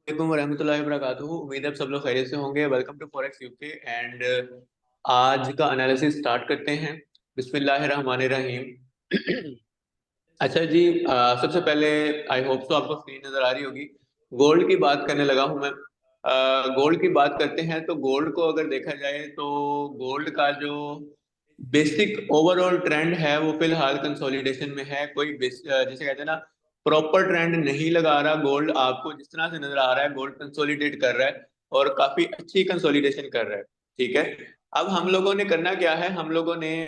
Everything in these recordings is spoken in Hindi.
वालेकुम वरहमतुल्लाहि वबरकातुहू। उम्मीद है आप सब लोग खैरियत से होंगे। Welcome to Forex UK and आज का एनालिसिस स्टार्ट करते हैं। बिस्मिल्लाहिर्रहमानिर्रहीम। अच्छा जी, सबसे पहले आई होप तो आपको स्क्रीन नजर आ रही होगी। गोल्ड की बात करने लगा हूं मैं। गोल्ड की बात करते हैं तो गोल्ड को अगर देखा जाए तो गोल्ड का जो बेसिक ओवरऑल ट्रेंड है वो फिलहाल कंसोलिडेशन में है। जैसे कहते हैं ना, प्रॉपर ट्रेंड नहीं लगा रहा। गोल्ड आपको जिस तरह से नजर आ रहा है, गोल्ड कंसोलिडेट कर रहा है और काफी अच्छी कंसोलिडेशन कर रहा है। ठीक है। अब हम लोगों ने करना क्या है, हम लोगों ने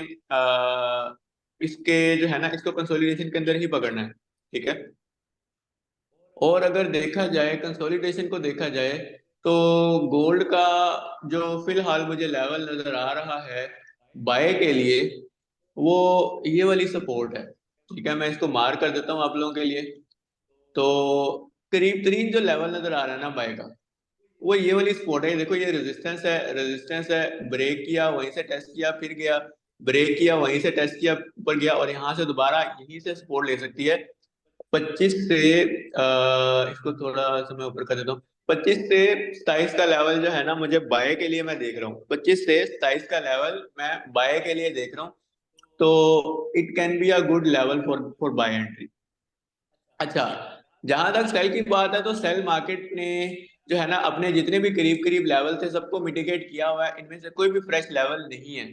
इसके जो है ना, इसको कंसोलिडेशन के अंदर ही पकड़ना है। ठीक है। और अगर देखा जाए, कंसोलिडेशन को देखा जाए, तो गोल्ड का जो फिलहाल मुझे लेवल नजर आ रहा है बाय के लिए, वो ये वाली सपोर्ट है। ठीक है, मैं इसको मार्क कर देता हूँ आप लोगों के लिए। तो करीब तरीन जो लेवल नजर आ रहा है ना बाय का, वो ये वाली सपोर्ट है। देखो ये रेजिस्टेंस है, रेजिस्टेंस है। ब्रेक किया, वहीं से टेस्ट किया, फिर गया, ब्रेक किया, वहीं से टेस्ट किया, ऊपर गया, और यहाँ से दोबारा यहीं से सपोर्ट ले सकती है। 25 से इसको थोड़ा सा मैं ऊपर कर देता हूँ। 25 से 27 का लेवल जो है ना, मुझे बाय के लिए मैं देख रहा हूँ। 25 से 27 का लेवल मैं बाय के लिए देख रहा हूँ। तो it can be a good level for for buy entry. अच्छा, जहां तक सेल की बात है, तो सेल मार्केट ने जो है ना, अपने जितने भी करीब करीब लेवल थे सबको मिटिगेट किया हुआ है। इनमें से कोई भी फ्रेश लेवल नहीं है।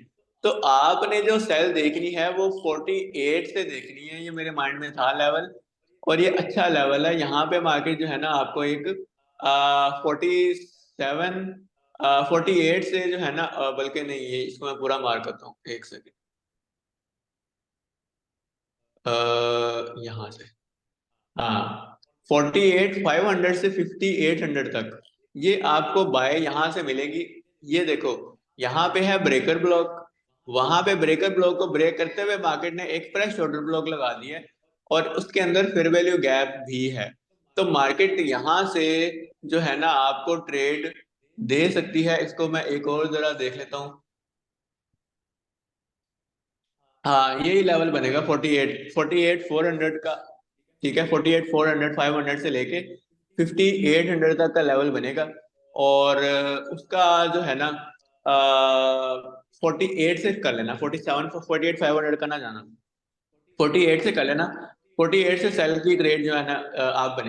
तो आपने जो सेल देखनी है वो 48 से देखनी है। ये मेरे माइंड में था लेवल, और ये अच्छा लेवल है। यहाँ पे मार्केट जो है ना, आपको एक 47 48 से जो है ना, बल्कि नहीं, ये इसको मैं पूरा मार्क करता हूँ, एक सेकेंड। यहाँ से, हाँ, 48,500 से 5800 तक ये आपको बाय यहाँ से मिलेगी। ये देखो, यहाँ पे है ब्रेकर ब्लॉक। वहां पे ब्रेकर ब्लॉक को ब्रेक करते हुए मार्केट ने एक फ्रेश ऑर्डर ब्लॉक लगा दिया है, और उसके अंदर फेयर वैल्यू गैप भी है। तो मार्केट यहाँ से जो है ना, आपको ट्रेड दे सकती है। इसको मैं एक और जरा देख लेता हूँ। हाँ, यही लेवल बनेगा 48 का। ठीक है, 48 400 500 से लेके 5800 तक का लेवल बनेगा। और उसका जो है ना, 48 से कर लेना, 47 48 500 का ना जाना। 48 से कर लेना। 48 से सेल की ट्रेड जो है ना,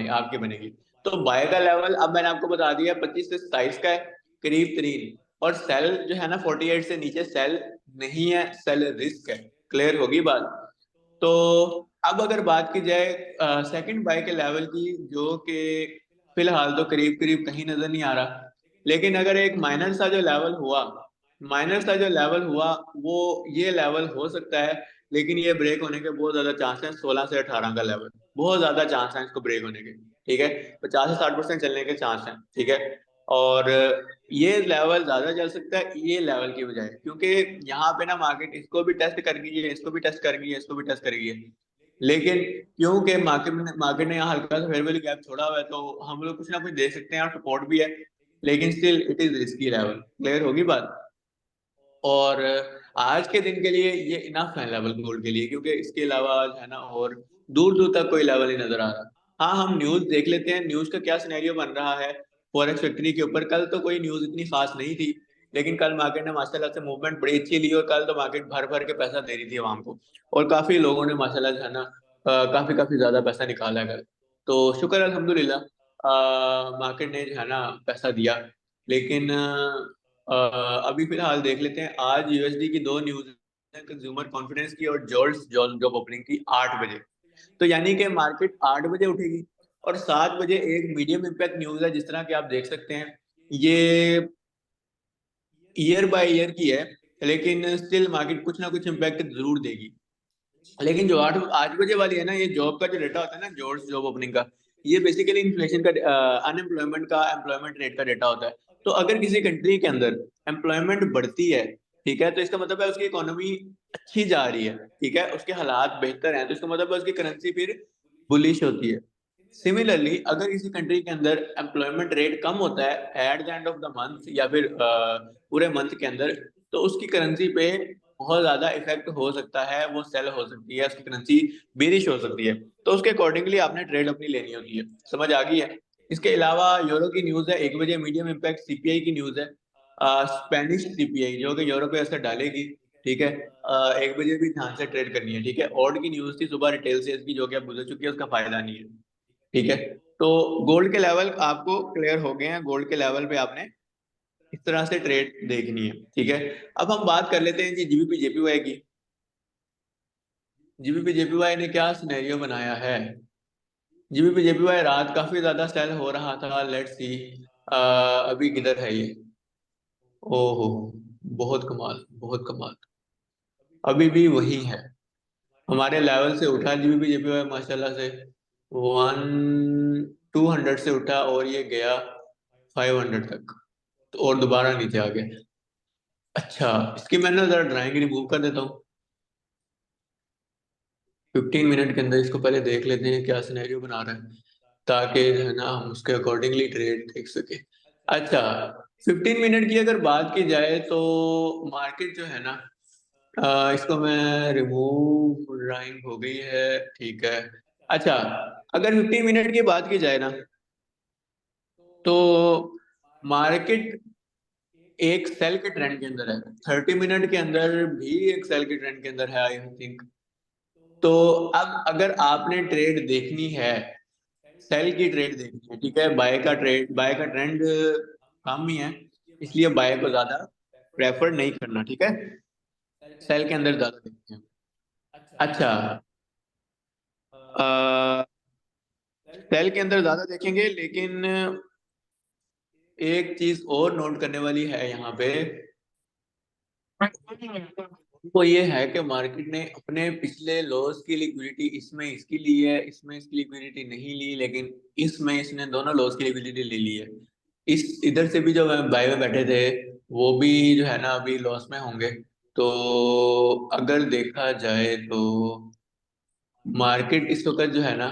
आपकी बनेगी। तो बाय का लेवल अब मैंने आपको बता दिया, 25 से 27 का है करीब तरीन। और सेल जो है ना, 48 से नीचे सेल नहीं है, सेल रिस्क है। क्लियर होगी बात। तो अब अगर बात की जाए सेकंड बाय के लेवल की, जो कि फिलहाल तो करीब करीब कहीं नजर नहीं आ रहा, लेकिन अगर एक माइनर सा जो लेवल हुआ, वो ये लेवल हो सकता है। लेकिन ये ब्रेक होने के बहुत ज्यादा चांस हैं। 16 से 18 का लेवल, बहुत ज्यादा चांस है इसको ब्रेक होने के। ठीक है, 50 से 60% चलने के चांस हैं। ठीक है। और ये लेवल ज्यादा चल सकता है ये लेवल की बजाय, क्योंकि यहाँ पे ना मार्केट इसको भी टेस्ट कर गई है, इसको भी टेस्ट कर गई है, इसको भी टेस्ट कर गई है। लेकिन क्योंकि मार्केट ने यहाँ हल्का सा फेयर वैल्यू गैप छोड़ा हुआ है, तो हम लोग कुछ ना कुछ देख सकते हैं, और सपोर्ट भी है। लेकिन still it is risky level. Clear होगी बात। और आज के दिन के लिए ये इनफ है लेवल गोल्ड के लिए, क्योंकि इसके अलावा जो है ना, और दूर दूर तक कोई लेवल नहीं नजर आ रहा। हाँ, हम न्यूज देख लेते हैं, न्यूज का क्या सिनेरियो बन रहा है फॉरेक्स फैक्ट्री के ऊपर। कल तो कोई न्यूज इतनी खास नहीं थी, लेकिन कल मार्केट ने माशाल्लाह से मूवमेंट बड़ी अच्छी ली, और कल तो मार्केट भर भर के पैसा दे रही थी आवाम को। और काफी लोगों ने माशाल्लाह जो है ना, काफी काफी ज्यादा पैसा निकाला है कल। तो शुक्र है, अल्हम्दुलिल्लाह, मार्केट ने जो है ना पैसा दिया। लेकिन अभी फिलहाल देख लेते हैं। आज यूएसडी की दो न्यूज है, कंज्यूमर कॉन्फिडेंस की और जॉल्ट्स जॉब जॉब ओपनिंग की 8 बजे। तो यानी कि मार्केट 8 बजे उठेगी। और 7 बजे एक मीडियम इम्पैक्ट न्यूज है, जिस तरह कि आप देख सकते हैं। ये ईयर बाय ईयर की है, लेकिन स्टिल मार्केट कुछ ना कुछ इम्पैक्ट जरूर देगी। लेकिन जो 8 बजे वाली है ना, ये जॉब का जो डेटा होता है ना, जॉब्स जॉब ओपनिंग का, ये बेसिकली इन्फ्लेशन का, अनएम्प्लॉयमेंट का, एम्प्लॉयमेंट रेट का डेटा होता है। तो अगर किसी कंट्री के अंदर एम्प्लॉयमेंट बढ़ती है, ठीक है, तो इसका मतलब है उसकी इकोनॉमी अच्छी जा रही है। ठीक है, उसके हालात बेहतर हैं, तो इसका मतलब है उसकी करेंसी फिर बुलिश होती है। सिमिलरली, अगर किसी कंट्री के अंदर एम्प्लॉयमेंट रेट कम होता है at the end of the month, या फिर पूरे मंथ के अंदर, तो उसकी करेंसी पे बहुत ज्यादा इफेक्ट हो सकता है, वो सेल हो सकती है, उसकी करेंसी बेरिश हो सकती है। तो उसके अकॉर्डिंगली आपने ट्रेड अपनी लेनी होती है। समझ आ गई है। इसके अलावा यूरो की न्यूज है 1 बजे, मीडियम इम्पैक्ट सीपीआई की न्यूज है, स्पेनिश सीपीआई जो कि यूरो पे असर डालेगी। ठीक है, 1 बजे भी ध्यान से ट्रेड करनी है। ठीक है, ऑड की न्यूज थी सुबह रिटेल सेल्स की, जो कि अब गुजर चुकी है, उसका फायदा नहीं है। ठीक है, तो गोल्ड के लेवल आपको क्लियर हो गए हैं। गोल्ड के लेवल पे आपने इस तरह से ट्रेड देखनी है। ठीक है, अब हम बात कर लेते हैं जी जीबीपी जेपीवाई की। जीबीपी जेपीवाई ने क्या सिनेरियो बनाया है। जीबीपी जेपीवाई रात काफी ज्यादा सेल हो रहा था, लेट्स सी अभी किधर है ये। ओहो, बहुत कमाल, बहुत कमाल। अभी भी वही है, हमारे लेवल से उठा जीबीपी जेपीवाई माशाल्लाह से। 200 से उठा और ये गया 500 तक, तो और दोबारा नीचे आ गया। अच्छा, इसकी मैंने जरा ड्राइंग रिमूव कर देता हूँ। 15 मिनट के अंदर इसको पहले देख लेते हैं क्या सिनेरियो बना रहा है, ताकि जो है ना हम उसके अकॉर्डिंगली ट्रेड देख सके। अच्छा, 15 मिनट की अगर बात की जाए तो मार्केट जो है ना, इसको मैं रिमूव, ड्राइंग हो गई है। ठीक है, अच्छा, अगर 15 मिनट की बात की जाए ना, तो मार्केट एक सेल के ट्रेंड के अंदर है। 30 मिनट के अंदर भी एक सेल के ट्रेंड के अंदर है आई थिंक। तो अब अगर आपने ट्रेड देखनी है, सेल की ट्रेड देखनी है, ठीक है, बाय का ट्रेंड कम ही है, इसलिए बाय को ज्यादा प्रेफर नहीं करना। ठीक है, सेल के अंदर ज्यादा देखते हैं। अच्छा, सेल के अंदर ज्यादा देखेंगे, लेकिन एक चीज और नोट करने वाली है यहाँ पे, वो ये है कि मार्केट ने अपने पिछले लॉस की लिक्विडिटी इसमें इसकी ली है, इसमें इसकी लिक्विडिटी नहीं ली, लेकिन इसमें इसने दोनों लॉस की लिक्विडिटी ले ली है। इस इधर से भी जो बाय में बैठे थे, वो भी जो है ना अभी लॉस में होंगे। तो अगर देखा जाए तो मार्केट इस वक्त जो है ना,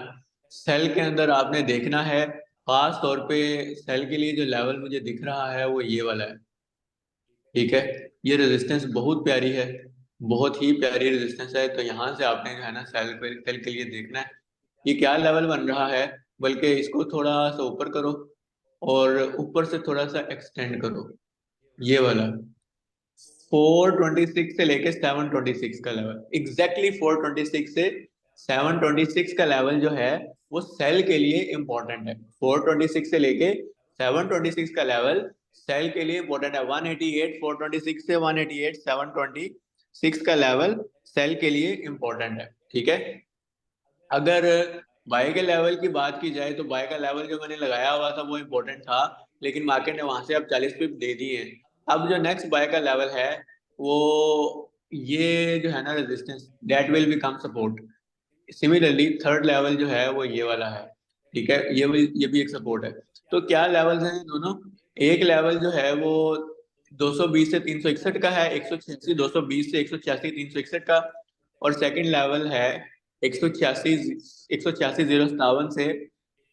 सेल के अंदर आपने देखना है। खास तौर पे सेल के लिए जो लेवल मुझे दिख रहा है वो ये वाला है। ठीक है, ये रेजिस्टेंस बहुत प्यारी है, बहुत ही प्यारी रेजिस्टेंस है। तो यहाँ से आपने जो है ना सेल के लिए देखना है ये क्या लेवल बन रहा है। बल्कि इसको थोड़ा सा ऊपर करो और ऊपर से थोड़ा सा एक्सटेंड करो, ये वाला 426 से लेके 726 का लेवल, एग्जैक्टली 426 से 726 का लेवल जो है वो सेल के लिए इंपॉर्टेंट है। 426 से लेके 726 का लेवल सेल के लिए इंपॉर्टेंट है। 188, 426 से 188, 726 का लेवल सेल के लिए इंपॉर्टेंट है। ठीक है, अगर बाय के लेवल की बात की जाए तो बाय का लेवल जो मैंने लगाया हुआ था वो इम्पोर्टेंट था, लेकिन मार्केट ने वहां से अब 40 पिप दे दिए। अब जो नेक्स्ट बाय का लेवल है वो ये जो है ना resistance, that will become support. Similarly third level जो है वो ये वाला है। ठीक है, ये भी एक सपोर्ट है। तो क्या लेवल्स हैं दोनों, एक लेवल जो है वो 220 से 361 का है, 186 220 से 186 361 का। और सेकंड लेवल है 186 186,057 से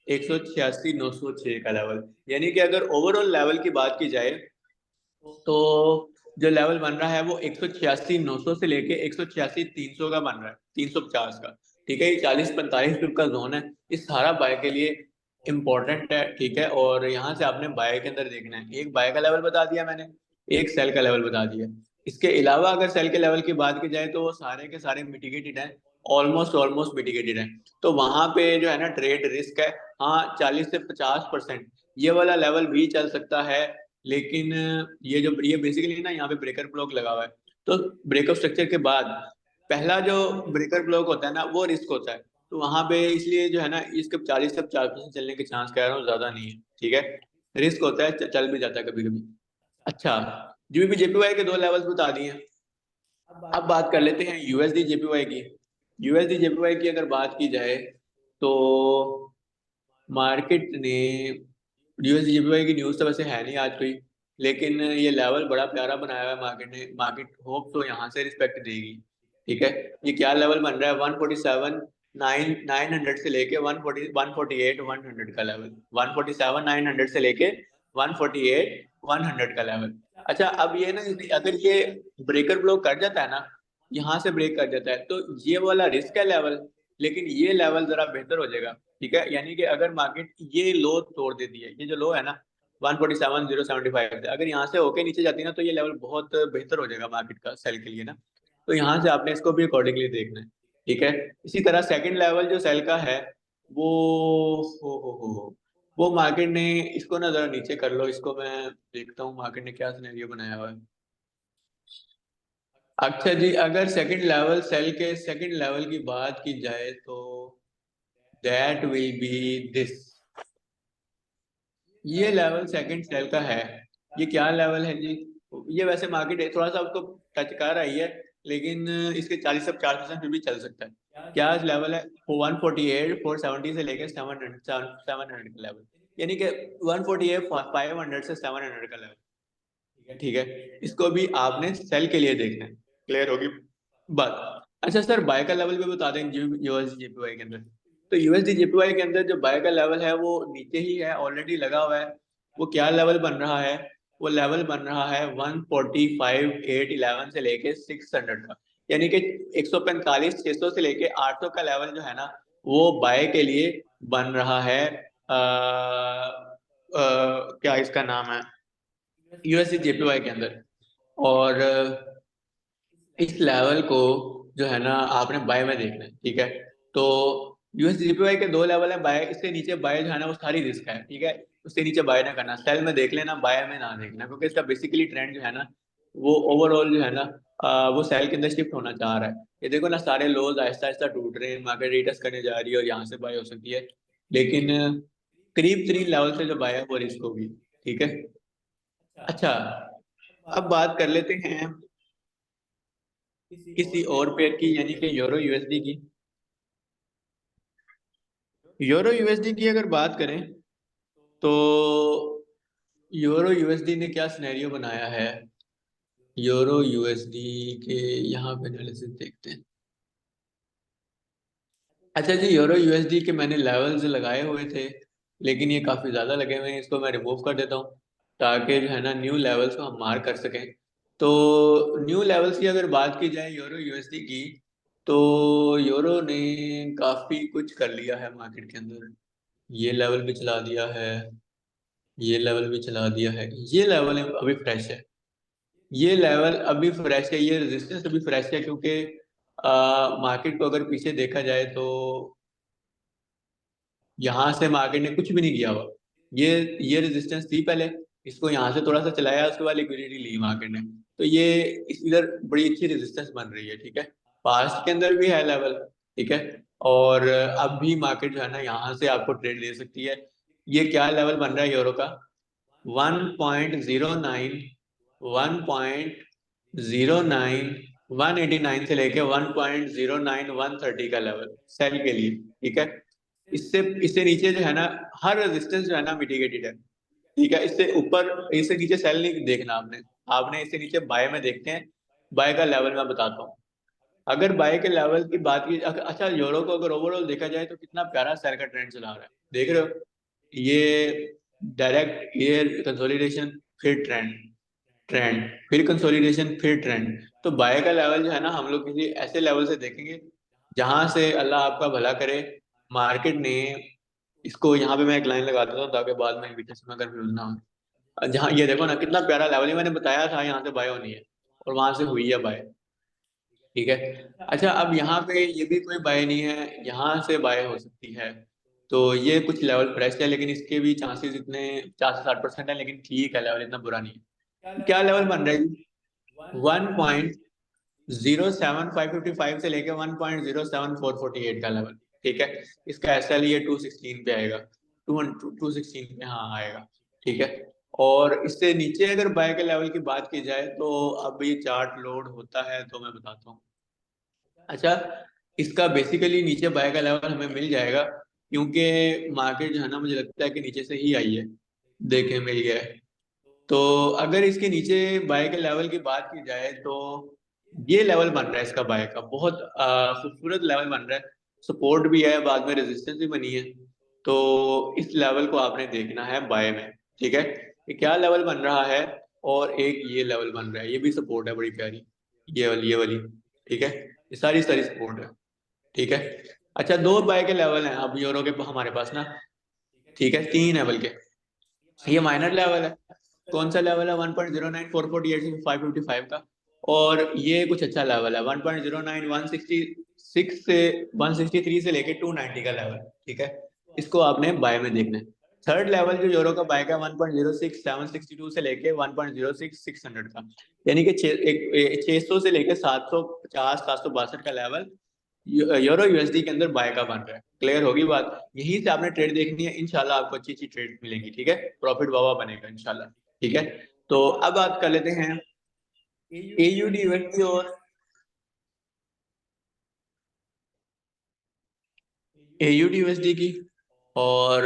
186,906 का लेवल। यानी कि अगर ओवरऑल लेवल की बात की जाए तो जो लेवल बन रहा है वो 186,900 से लेके 186,300 का बन रहा है, 350 का। ठीक है, ये 40-45 पिप का जोन है, ये सारा बाय के लिए इंपॉर्टेंट है। ठीक है, और यहाँ से आपने बाय के अंदर देखना है, एक बाय का लेवल बता दिया मैंने, एक सेल का लेवल बता दिया। इसके अलावा अगर सेल के लेवल की बात की जाए तो वो सारे के सारे मिटिगेटेड हैं, ऑलमोस्ट ऑलमोस्ट मिटिगेटेड हैं। तो वहां पे जो है ना ट्रेड रिस्क है। हाँ, 40 से 50% ये वाला लेवल भी चल सकता है, लेकिन ये बेसिकली ना यहाँ पे ब्रेकर ब्लॉक लगा हुआ है। तो ब्रेकअप स्ट्रक्चर के बाद पहला जो ब्रेकर ब्लॉक होता है ना वो रिस्क होता है। तो वहां पे इसलिए जो है ना इसके 40 से 50% चलने के चांस कह रहा हूँ ज्यादा नहीं है। ठीक है, रिस्क होता है, चल भी जाता है कभी कभी। अच्छा, जीबीपी जेपीवाई के दो लेवल्स बता दिए। अब बात कर लेते हैं यूएसडी जेपीवाई की। यूएसडी जेपीवाई की अगर बात की जाए तो मार्केट ने, यूएसडी जेपीवाई की न्यूज तो वैसे है नहीं आज कोई, लेकिन ये लेवल बड़ा प्यारा बनाया हुआ है मार्केट ने। मार्केट होप तो यहाँ से रिस्पेक्ट देगी। ठीक है, ये क्या लेवल बन रहा है, 147 900 से लेके 148 100 का लेवल, 147 900 से लेके 148 100 का लेवल। अच्छा, अब ये ना अगर ये ब्रेकर ब्लॉक कर जाता है ना, यहाँ से ब्रेक कर जाता है, तो ये वाला रिस्क है लेवल, लेकिन ये लेवल जरा बेहतर हो जाएगा, ठीक है। यानी कि अगर मार्केट ये लो तोड़ देती है, ये जो लो है ना 147,075 से, अगर यहाँ से होके नीचे जाती है ना, तो ये लेवल बहुत बेहतर हो जाएगा मार्केट का सेल के लिए ना। तो यहाँ से आपने इसको भी अकॉर्डिंगली देखना है, ठीक है। इसी तरह सेकंड लेवल जो सेल का है, वो वो मार्केट ने इसको ना जरा नीचे कर लो, इसको मैं देखता हूँ मार्केट ने क्या सिनेरियो बनाया हुआ है। अच्छा जी, अगर सेकंड लेवल सेल के सेकंड लेवल की बात की जाए तो दैट विल बी दिस, ये लेवल सेकंड सेल का है। ये क्या लेवल है जी? ये वैसे मार्केट थोड़ा सा उसको टच कर रही है, लेकिन इसके 40 से 4% फिर भी चल सकता है। क्या लेवल है? 148 470 से लेके 700 का लेवल, यानी कि 148 500 से 700 का लेवल, ठीक है। इसको भी आपने सेल के लिए देखना है। क्लियर होगी बात? अच्छा सर, बाय का लेवल भी बता दें यूएसडी जेपीवाई के अंदर। तो यूएसडी जेपीवाई के अंदर जो बाय का लेवल है वो नीचे ही है, ऑलरेडी लगा हुआ है। वो क्या लेवल बन रहा है? वो लेवल बन रहा है 145,811 से लेके 600 का, यानी कि 145 600 से लेके 800 का लेवल जो है ना, वो बाय के लिए बन रहा है। क्या इसका नाम है, यूएसडी जेपीवाई के अंदर। और इस लेवल को जो है ना आपने बाय में देखना है, ठीक है। तो यूएसडीपीवाई के दो लेवल है, बाय इससे नीचे बाय जो है ना वो सारी रिस्क है, ठीक है। उससे नीचे बाय ना करना, सेल में देख लेना, बाय में ना देखना, क्योंकि इसका बेसिकली ट्रेंड जो है ना वो ओवरऑल जो है ना वो सेल के अंदर शिफ्ट होना चाह रहा है। ये देखो ना, सारे लोज आहिस्ता आहिस्ता टूट रहे हैं, मार्केट रिटेस्ट करने जा रही है और यहाँ से बाय हो सकती है। लेकिन करीब 3 लेवल से जो बाय है वो रिस्क होगी, ठीक है। अच्छा, अब बात कर लेते हैं किसी और पेयर की, यानी कि यूरो यूएसडी की। यूरो यूएसडी की अगर बात करें तो यूरो यूएसडी ने क्या सिनेरियो बनाया है, यूरो यूएसडी के यहाँ पे एनालिसिस देखते हैं। अच्छा जी, यूरो यूएसडी के मैंने लेवल्स लगाए हुए थे, लेकिन ये काफ़ी ज़्यादा लगे हुए हैं, इसको मैं रिमूव कर देता हूँ ताकि जो है ना न्यू लेवल्स को हम मार्क कर सकें। तो न्यू लेवल्स की अगर बात की जाए यूरो यूएसडी की, तो यूरो ने काफ़ी कुछ कर लिया है मार्केट के अंदर। ये लेवल भी चला दिया है, ये लेवल भी चला दिया है, ये लेवल अभी फ्रेश है, ये लेवल अभी फ्रेश है, ये रेजिस्टेंस अभी फ्रेश है, क्योंकि मार्केट को अगर पीछे देखा जाए तो यहाँ से मार्केट ने कुछ भी नहीं किया हुआ। ये रेजिस्टेंस थी पहले, इसको यहाँ से थोड़ा सा चलाया, उसके बाद लिक्विडिटी ली मार्केट ने। तो ये इधर बड़ी अच्छी रेजिस्टेंस बन रही है, ठीक है। पास्ट के अंदर भी है लेवल, ठीक है। और अब भी मार्केट जो है ना यहाँ से आपको ट्रेड दे सकती है। ये क्या लेवल बन रहा है यूरो का? 1.09, 1.09, 189 से लेके 1.09 130 का लेवल सेल के लिए, ठीक है। इससे इससे नीचे जो है ना हर रेजिस्टेंस जो है ना मिटिगेटेड है, ठीक है। इससे ऊपर इससे नीचे सेल नहीं देखना आपने, आपने इससे नीचे बाय में देखते हैं। बाय का लेवल मैं बताता हूँ। अगर बाय के लेवल की बात की, अच्छा यूरो को अगर ओवरऑल देखा जाए तो कितना प्यारा सेल का ट्रेंड चला रहा है, देख रहे हो? ये डायरेक्ट ये कंसोलिडेशन, फिर ट्रेंड, ट्रेंड, फिर कंसोलिडेशन, फिर ट्रेंड। तो बाय का लेवल जो है ना हम लोग किसी ऐसे लेवल से देखेंगे जहां से अल्लाह आपका भला करे, मार्केट ने इसको यहाँ पे मैं एक लाइन लगा देता हूँ ताकि बाद में बीच में कंफ्यूज ना हो। जहाँ ये देखो ना कितना प्यारा लेवल है, मैंने बताया था यहाँ से बाय होनी है और वहां से हुई है बाय, ठीक है। अच्छा, अब यहाँ पे ये भी कोई बाय नहीं है, यहाँ से बाय हो सकती है। तो ये कुछ लेवल फ्रेश है, लेकिन इसके भी चांसेस इतने 50 से 60% है, लेकिन ठीक है, लेवल इतना बुरा नहीं है। क्या लेवल बन रहा है जी? 1.07 555 से लेके 1.07 448 का लेवल, ठीक है। इसका एसएल ये 216 पे आएगा, 216 पे हाँ आएगा, ठीक है। और इससे नीचे अगर बाय के लेवल की बात की जाए तो अब ये चार्ट लोड होता है तो मैं बताता हूँ। अच्छा, इसका बेसिकली नीचे बाय का लेवल हमें मिल जाएगा, क्योंकि मार्केट जो है ना मुझे लगता है कि नीचे से ही आई है, देखे मिल गया है। तो अगर इसके नीचे बाय के लेवल की बात की जाए तो ये लेवल बन रहा है इसका बाय का, बहुत खूबसूरत लेवल बन रहा है। सपोर्ट भी है, बाद में रेजिस्टेंस भी बनी है। तो इस लेवल को आपने देखना है बाय में, ठीक है। ये क्या लेवल बन रहा है? और एक ये लेवल बन रहा है, ये भी सपोर्ट है बड़ी प्यारी, ये वाली, ठीक है। ये सारी सारी सपोर्ट है, ठीक है। अच्छा, दो बाय के लेवल हैं अब यूरो के हमारे पास ना, ठीक है, तीन है बल्कि। ये माइनर लेवल है। कौन सा लेवल है? 1.09 448 का। और ये कुछ अच्छा लेवल है, 1.09 166 से 163 से लेके 290 का लेवल। ठीक है, इसको आपने बाय में देखना है। थर्ड लेवल जो यूरो का बाय का 1.06 762 से लेके 1.06 600 का, यानी कि 600 से लेके 750 762 का लेवल यूरो यूएसडी के अंदर बाय का बन रहा है। क्लियर होगी बात? यहीं से आपने ट्रेड देखनी है, इंशाल्लाह आपको अच्छी अच्छी ट्रेड मिलेंगी। ठीक है, प्रॉफिट वावा बनेगा इंशाल्लाह। ठीक है, तो अब बात कर लेते हैं एयूडी यूएसडी और एयूडी यूएसडी की और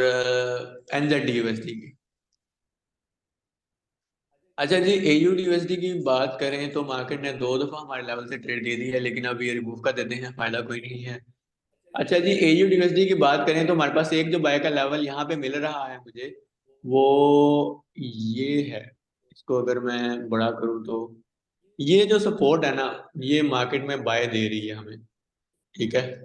एनजेड यूएसडी की। अच्छा जी, एयूडी यूएसडी की बात करें तो मार्केट ने दो दफा हमारे लेवल से ट्रेड दे दी है, लेकिन अब ये रिमूव कर देते हैं, फायदा कोई नहीं है। अच्छा जी, एयूडी यूएसडी की बात करें तो हमारे पास एक जो बाय का लेवल यहाँ पे मिल रहा है मुझे, वो ये है। इसको अगर मैं बड़ा करूँ तो ये जो सपोर्ट है ना, ये मार्केट में बाय दे रही है हमें। ठीक है,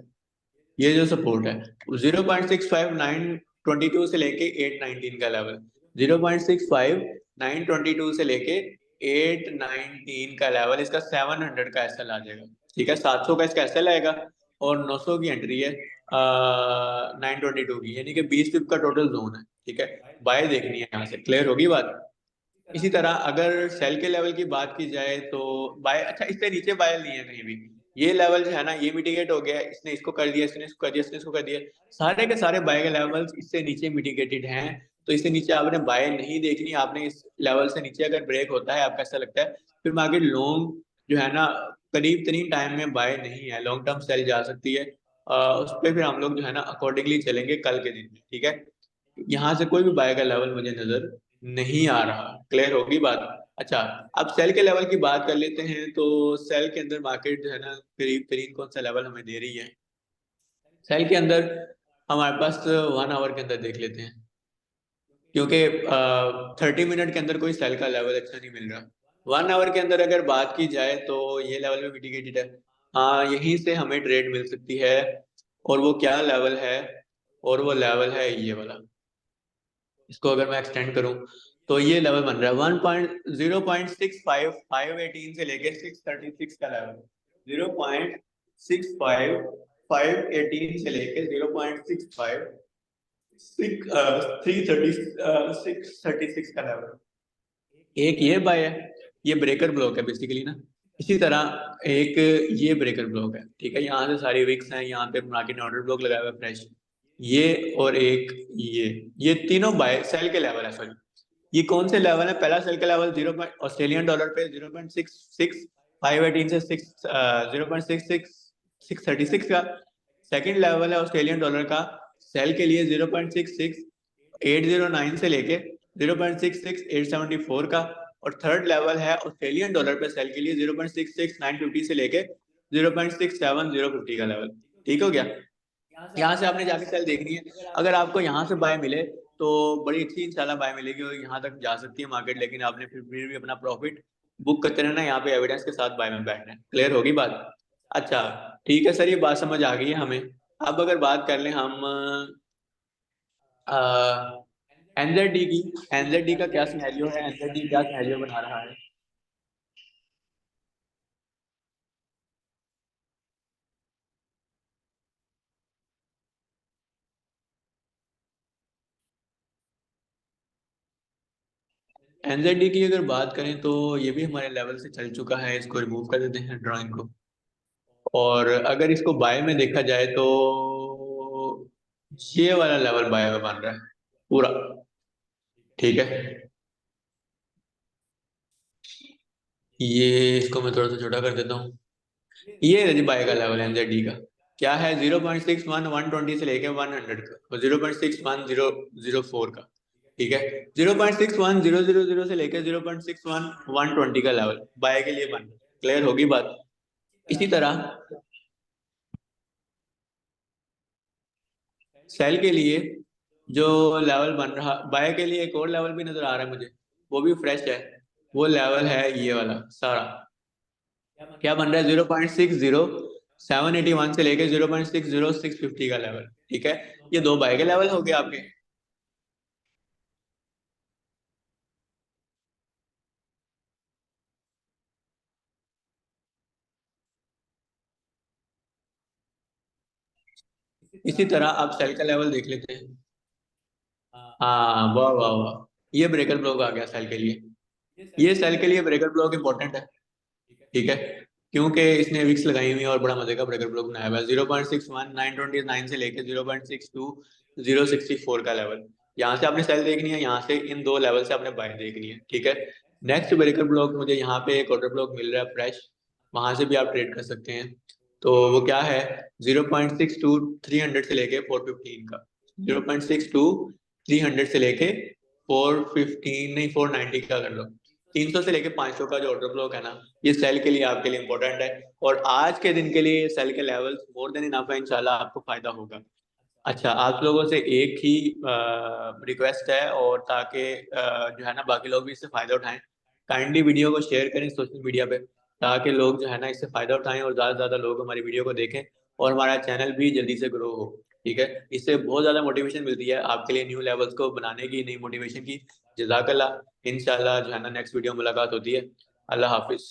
ये जो सपोर्ट है 0.65922 से लेके 819 का लेवल, 0.65922 से लेके 819 का लेवल, इसका 700 का एसएल आ जाएगा। ठीक है, 700 का इसका एसएल आएगा और 900 की एंट्री है 922 की, यानी कि 20 पिप का टोटल जोन है। ठीक है, बाय देखनी है यहाँ से। क्लियर होगी बात? इसी तरह अगर सेल के लेवल की बात की जाए तो बाय, अच्छा इससे नीचे बाय नहीं है कहीं भी। ये लेवल जो है ना, ये मिटिगेट हो गया, इसने इसको कर दिया, इसने इसको कर दिया, इसने इसको कर दिया, सारे के सारे बाय के लेवल्स इससे नीचे मिटिगेटेड हैं। तो इससे नीचे आपने बाय नहीं देखनी, आपने इस लेवल से नीचे अगर ब्रेक होता है, आपको ऐसा लगता है, फिर मार्केट लॉन्ग जो है ना, करीब तरीन टाइम में बाय नहीं है, लॉन्ग टर्म सेल जा सकती है। उस पर फिर हम लोग जो है ना अकॉर्डिंगली चलेंगे कल के दिन में। ठीक है, यहाँ से कोई भी बाय का लेवल मुझे नजर नहीं आ रहा। क्लियर होगी बात? अच्छा, अब सेल के लेवल की बात कर लेते हैं। तो सेल के अंदर मार्केट जो है ना, करीब करीब कौन सा लेवल हमें दे रही है सेल के अंदर? हमारे पास 1 आवर के अंदर देख लेते हैं, क्योंकि 30 मिनट के अंदर कोई सेल का लेवल अच्छा नहीं मिल रहा। 1 आवर के अंदर अगर बात की जाए तो ये लेवल में मिटिगेटेड है। हाँ, यहीं से हमें ट्रेड मिल सकती है। और वो क्या लेवल है? और वो लेवल है ये वाला। इसको अगर मैं एक्सटेंड करूं तो ये लेवल बन रहा है 1.0.65518 से लेके 636 का लेवल, 0.65518 से लेके 0.65636 का लेवल। एक ये बाय है, ये ब्रेकर ब्लॉक है बेसिकली ना। इसी तरह एक ये ब्रेकर ब्लॉक है। ठीक है, यहाँ से सारी विक्स हैं, यहाँ पे मार्केट ने ऑर्डर ब्लॉक लगाया हुआ है फ्रेश। ये और एक ये तीनों बाय सेल के लेवल है। सॉरी, ये कौन से लेवल है? पहला सेल का लेवल 0 ऑस्ट्रेलियन डॉलर पे 0.66518 से 0.66636 का। सेकंड लेवल है ऑस्ट्रेलियन डॉलर का सेल के लिए 0.66809 से लेके 0.66874 का। और थर्ड लेवल है ऑस्ट्रेलियन डॉलर पे सेल के लिए 0.66950 से लेके 0.67050 का लेवल। ठीक हो गया? यहाँ से आपने जाके सेल देखनी है। अगर आपको यहाँ से बाय मिले तो बड़ी अच्छी इंशाल्लाह बाय मिलेगी और यहाँ तक जा सकती है मार्केट, लेकिन आपने फिर भी अपना प्रॉफिट बुक करते रहना, यहाँ पे एविडेंस के साथ बाय में बैठना है। क्लियर होगी बात? अच्छा, ठीक है सर, ये बात समझ आ गई है हमें। अब अगर बात कर लें हम एनजेडी की, एनजेडी का क्या सिनेरियो है, एनजेडी क्या सिनेरियो बना रहा है? एनजेडी की अगर बात करें तो ये भी हमारे लेवल से चल चुका है, इसको रिमूव कर देते हैं ड्राइंग को। और अगर इसको बाय में देखा जाए तो ये वाला लेवल बाय में बन रहा है पूरा। ठीक है, ये इसको मैं थोड़ा सा छोटा कर देता हूँ। ये है जी बाय का लेवल एनजेडी का। क्या है? 0.61 120 से लेके 100 का, और 0.61004 का। ठीक है, 0.61000 से लेके 0.61120 का लेवल बाय के लिए बन। क्लियर होगी बात? इसी तरह सेल के लिए जो लेवल बन रहा, बाय के लिए एक और लेवल भी नजर आ रहा है मुझे, वो भी फ्रेश है। वो लेवल है ये वाला सारा। क्या बन रहा है? 0.60 781 से लेके 0.60650 का लेवल, ठीक है। ये दो बाय के लेवल हो गए आपके। इसी तरह आप सेल का लेवल देख लेते हैं। हाँ, वाह वाह वाह, ये ब्रेकर ब्लॉक आ गया सेल के लिए। ये सेल के लिए ब्रेकर ब्लॉक इंपॉर्टेंट है, ठीक है, क्योंकि इसने विक्स लगाई हुई है और बड़ा मजे का ब्रेकर ब्लॉक बनाया हुआ है। 0.61 929 से लेके 0.62 064 का लेवल, यहाँ से आपने सेल देखनी है, यहाँ से इन दो लेवल से आपने बाय देखनी है, ठीक है। नेक्स्ट ब्रेकर ब्लॉक मुझे यहाँ पे एक ऑर्डर ब्लॉक मिल रहा है फ्रेश, वहां से भी आप ट्रेड कर सकते हैं। तो वो क्या है, 0.62 300 से लेके 415 का, 0.62 300 से लेके 415 नहीं 490 का कर लो। 300 से लेके 500 का जो ऑर्डर ब्लॉक है ना, ये सेल के लिए आपके लिए इंपॉर्टेंट है। और आज के दिन के लिए सेल के लेवल्स मोर देन इनफ है, इंशाल्लाह आपको फायदा होगा। अच्छा, आप लोगों से एक ही रिक्वेस्ट है, और ताकि जो है ना बाकी लोग भी इससे फायदा उठाएं, काइंडली वीडियो को शेयर करें सोशल मीडिया पे, ताकि लोग जो है ना इससे फायदा उठाएं और ज़्यादा से ज़्यादा लोग हमारी वीडियो को देखें, और हमारा चैनल भी जल्दी से ग्रो हो, ठीक है। इससे बहुत ज़्यादा मोटिवेशन मिलती है आपके लिए न्यू लेवल्स को बनाने की, नई मोटिवेशन की। जजाकल्ला, इंशाल्लाह जो है ना नेक्स्ट वीडियो मुलाकात होती है। अल्लाह हाफिज़।